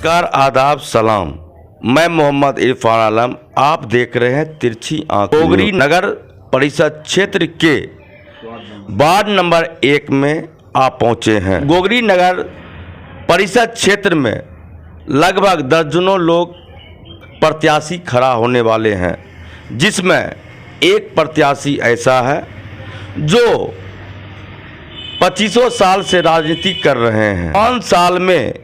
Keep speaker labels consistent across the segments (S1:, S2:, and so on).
S1: नमस्कार, आदाब, सलाम। मैं मोहम्मद इरफान आलम, आप देख रहे हैं तिरछी आंखें। गोगरी नगर परिषद क्षेत्र के वार्ड नंबर 1 में आप पहुंचे हैं। गोगरी नगर परिषद क्षेत्र में लगभग दर्जनों लोग प्रत्याशी खड़ा होने वाले हैं, जिसमें एक प्रत्याशी ऐसा है जो 25 साल से राजनीति कर रहे हैं। 5 साल में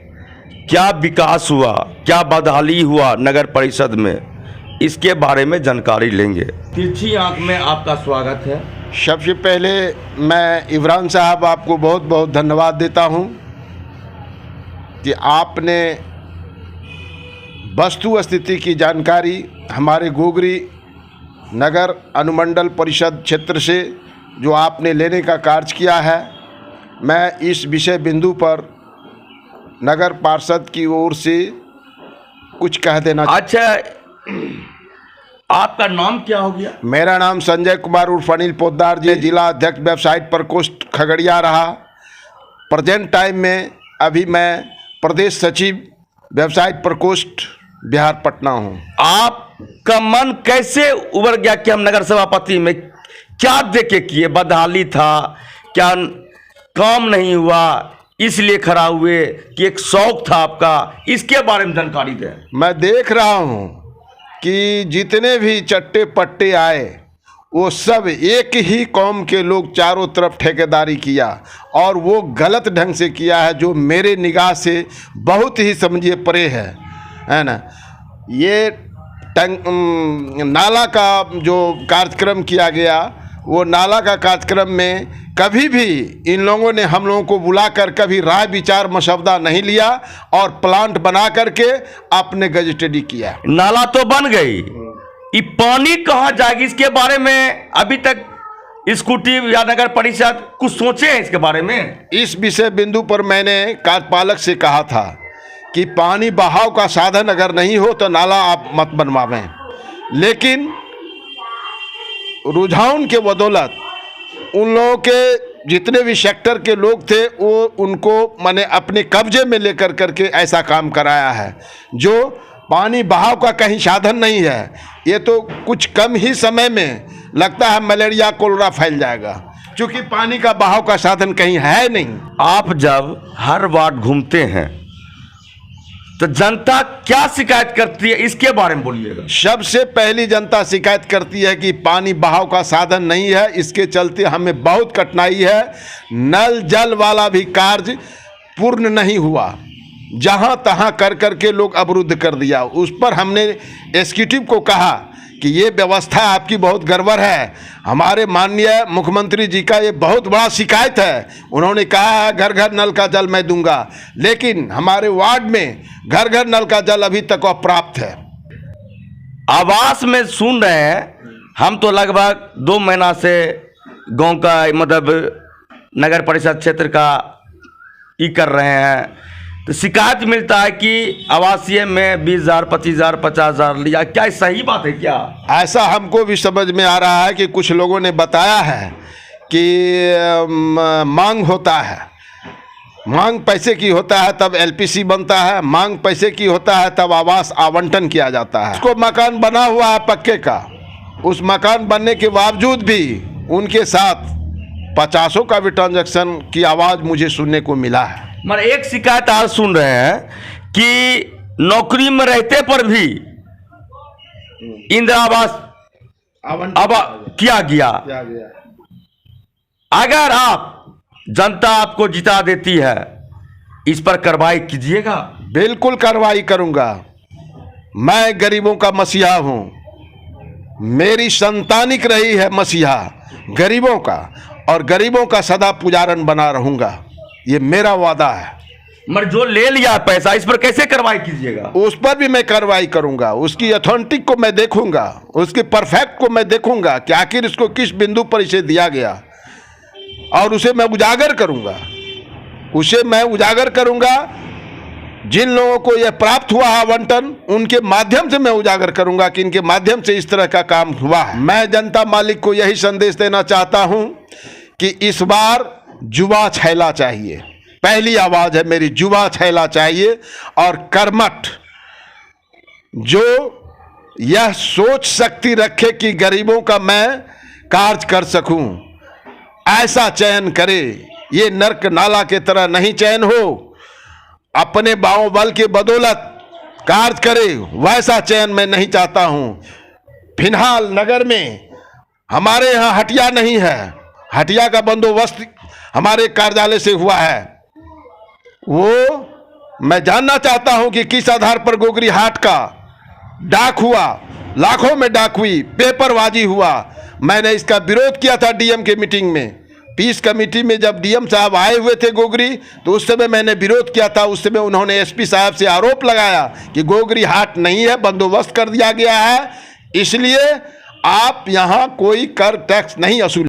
S1: क्या विकास हुआ, क्या बदहाली हुआ नगर परिषद में, इसके बारे में जानकारी लेंगे। तिरछी आंख में आपका स्वागत है।
S2: सबसे पहले मैं इमरान साहब आपको बहुत बहुत धन्यवाद देता हूं कि आपने वस्तु स्थिति की जानकारी हमारे गोगरी नगर अनुमंडल परिषद क्षेत्र से जो आपने लेने का कार्य किया है। मैं इस विषय बिंदु पर नगर पार्षद की ओर से कुछ कह देना।
S1: अच्छा, आपका नाम क्या हो गया?
S2: मेरा नाम संजय कुमार उर्फ अनिल पोद्दार जी, जिला अध्यक्ष वेबसाइट प्रकोष्ठ खगड़िया रहा। प्रेजेंट टाइम में अभी मैं प्रदेश सचिव वेबसाइट प्रकोष्ठ बिहार पटना हूँ।
S1: आपका मन कैसे उभर गया कि हम नगर सभापति में क्या देखे किए? बदहाली था क्या, काम नहीं हुआ इसलिए खड़ा हुए कि एक शौक था आपका? इसके बारे में जानकारी दें।
S2: मैं देख रहा हूँ कि जितने भी चट्टे पट्टे आए वो सब एक ही कौम के लोग चारों तरफ ठेकेदारी किया, और वो गलत ढंग से किया है जो मेरे निगाह से बहुत ही समझिए परे है ना। ये नाला का जो कार्यक्रम किया गया, वो नाला का कार्यक्रम में कभी भी इन लोगों ने हम लोगों को बुलाकर कभी राय विचार मसौदा नहीं लिया और प्लांट बना करके आपने गजटेडी किया।
S1: नाला तो बन गई, ये पानी कहाँ जाएगी इसके बारे में अभी तक स्कूटी या नगर परिषद कुछ सोचे हैं इसके बारे में?
S2: इस विषय बिंदु पर मैंने कार्यपालक से कहा था कि पानी बहाव का साधन अगर नहीं हो तो नाला आप मत बनवावें, लेकिन रुझान के बदौलत उन लोगों के जितने भी सेक्टर के लोग थे वो उनको मैंने अपने कब्जे में लेकर करके ऐसा काम कराया है। जो पानी बहाव का कहीं साधन नहीं है, ये तो कुछ कम ही समय में लगता है मलेरिया कोलेरा फैल जाएगा, क्योंकि पानी का बहाव का साधन कहीं है नहीं।
S1: आप जब हर वार्ड घूमते हैं तो जनता क्या शिकायत करती है, इसके बारे में बोलिएगा।
S2: सबसे पहली जनता शिकायत करती है कि पानी बहाव का साधन नहीं है, इसके चलते हमें बहुत कठिनाई है। नल जल वाला भी कार्य पूर्ण नहीं हुआ, जहां तहां कर करके लोग अवरुद्ध कर दिया। उस पर हमने एग्जीक्यूटिव को कहा कि ये व्यवस्था आपकी बहुत गड़बड़ है, हमारे माननीय मुख्यमंत्री जी का ये बहुत बड़ा शिकायत है। उन्होंने कहा है घर घर नल का जल मैं दूंगा, लेकिन हमारे वार्ड में घर घर नल का जल अभी तक अप्राप्त है।
S1: आवास में सुन रहे हैं हम तो लगभग 2 महीना से गांव का मतलब नगर परिषद क्षेत्र का ये कर रहे हैं, तो शिकायत मिलता है कि आवासीय में 20,000, 25,000, 50,000 लिया। क्या सही बात है क्या?
S2: ऐसा हमको भी समझ में आ रहा है कि कुछ लोगों ने बताया है कि मांग होता है, मांग पैसे की होता है तब एलपीसी बनता है, मांग पैसे की होता है तब आवास आवंटन किया जाता है। उसको मकान बना हुआ है पक्के का, उस मकान बनने के बावजूद भी उनके साथ 50 का भी ट्रांजैक्शन की आवाज़ मुझे सुनने को मिला है।
S1: मगर एक शिकायत आज सुन रहे हैं कि नौकरी में रहते पर भी इंदिरा आवास अब किया गया। अगर आप जनता आपको जिता देती है, इस पर कार्रवाई कीजिएगा।
S2: बिल्कुल कार्रवाई करूंगा। मैं गरीबों का मसीहा हूं, मेरी संतानिक रही है मसीहा गरीबों का, और गरीबों का सदा पुजारन बना रहूंगा, ये मेरा वादा है।
S1: मगर जो ले लिया पैसा, इस पर कैसे कार्रवाई कीजिएगा?
S2: उस पर भी मैं कार्रवाई करूंगा, उसकी अथेंटिक को मैं देखूंगा, उसके परफेक्ट को मैं देखूंगा कि आखिर इसको किस बिंदु पर इसे दिया गया, और उसे मैं उजागर करूंगा। उसे मैं उजागर करूंगा। जिन लोगों को यह प्राप्त हुआ आवंटन, उनके माध्यम से मैं उजागर करूंगा कि इनके माध्यम से इस तरह का काम हुआ है। मैं जनता मालिक को यही संदेश देना चाहता हूं कि इस बार जुआ छैला चाहिए। पहली आवाज है मेरी, युवा छैला चाहिए और कर्मठ, जो यह सोच शक्ति रखे कि गरीबों का मैं कार्य कर सकूं, ऐसा चयन करे। ये नर्क नाला के तरह नहीं चयन हो, अपने बाहुबल के बदौलत कार्य करे, वैसा चयन मैं नहीं चाहता हूं। फिलहाल नगर में हमारे यहाँ हटिया नहीं है, हटिया का बंदोबस्त हमारे कार्यालय से हुआ है। वो मैं जानना चाहता हूं कि किस आधार पर गोगरी हाट का डाक हुआ, लाखों में डाक हुई, पेपरबाजी हुआ। मैंने इसका विरोध किया था डीएम के मीटिंग में, पीस कमेटी में जब डीएम साहब आए हुए थे गोगरी, तो उस समय मैंने विरोध किया था। उस समय उन्होंने एसपी साहब से आरोप लगाया कि गोगरी हाट नहीं है, बंदोबस्त कर दिया गया है, इसलिए आप यहाँ कोई कर टैक्स नहीं वसूल